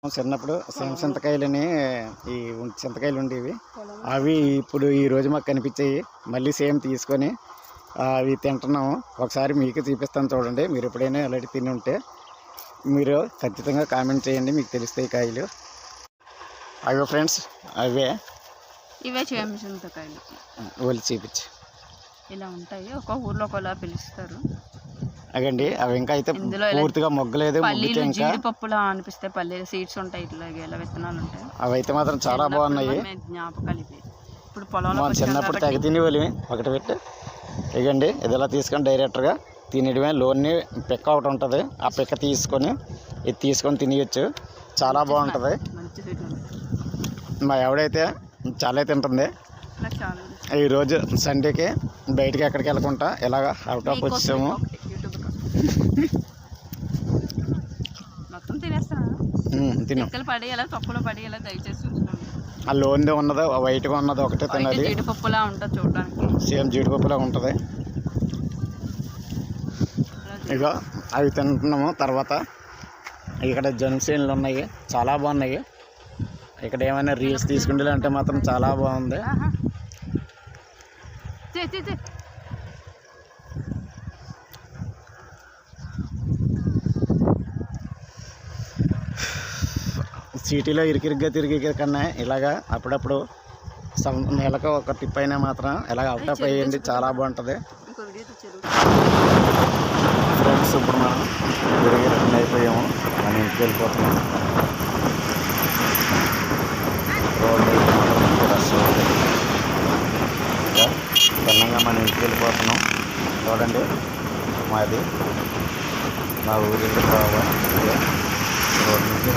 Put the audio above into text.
చిన్నప్పుడు చింతకాయలని ఈ చింతకాయలు ఉండేవి. అవి ఇప్పుడు ఈరోజు మాకు కనిపించాయి. మళ్ళీ సేమ్ తీసుకొని అవి తింటున్నాము. ఒకసారి మీకు చూపిస్తాను చూడండి. మీరు ఎప్పుడైనా అలాంటి తిని ఉంటే మీరు ఖచ్చితంగా కామెంట్ చేయండి, మీకు తెలుస్తాయి కాయలు. అవి ఫ్రెండ్స్ అవే ఇవే చింతకాయలు. వాళ్ళు చూపించి ఇలా ఉంటాయి. ఒక ఊర్లో ఒకలా పిలుస్తారు. అగండి అవి ఇంకా అయితే పూర్తిగా మొగ్గలేదు. పల్లీలు జీడిపప్పులా అనిపిస్తాయి. పల్లీలు సీడ్స్ ఉంటాయి, ఇట్లా ఇలా విత్తనాలు ఉంటాయి. అవి అయితే మాత్రం చాలా బాగున్నాయి. జ్ఞాపకాలు ఇవి. ఇప్పుడు పొలంలో చిన్నప్పుడు తెగ తినేవాళ్ళి. ఒకటి పెట్టి ఇగండి ఇది ఇలా తీసుకొని డైరెక్ట్గా తినేయడమే. లోన్ని పిక్క ఒకటి ఉంటుంది, ఆ పిక్క తీసుకొని ఇది తీసుకొని తినేయచ్చు. చాలా బాగుంటుంది. మా ఎవడైతే చాలా తింటుంది. ఈరోజు సండేకి బయటికి ఎక్కడికి వెళ్ళకుండా ఇలాగ అవుట్ ఆఫ్ వచ్చాము. ఆ లోన్లో ఉన్నది వైట్గా ఉన్నది ఒకటే తినాలి. జీడిపప్పులా ఉంటుంది చూడడానికి. సేమ్ జీడిపప్పులా ఉంటుంది. ఇక అవి తింటున్నాము. తర్వాత ఇక్కడ జంక్షన్లు ఉన్నాయి, చాలా బాగున్నాయి. ఇక్కడ ఏమైనా రీల్స్ తీసుకుంటే అంటే మాత్రం చాలా బాగుంది. సిటీలో ఇరికిరిగ్గా తిరిగి కన్నా ఇలాగా అప్పుడప్పుడు నెలకు ఒక ట్రిప్ అయినా మాత్రం ఇలాగ అవుట్ ఆఫ్ అయ్యండి, చాలా బాగుంటుంది. ఫ్రెండ్స్ ఇప్పుడు మనం తిరిగి రిటర్న్ అయిపోయాము. మన ఇంటికి వెళ్ళిపోతున్నాం. రోడ్డు రష్ తిన్నంగా మన ఇంటికి వెళ్ళిపోతున్నాం. చూడండి మాది మా ఊరికి రోడ్ నుంచి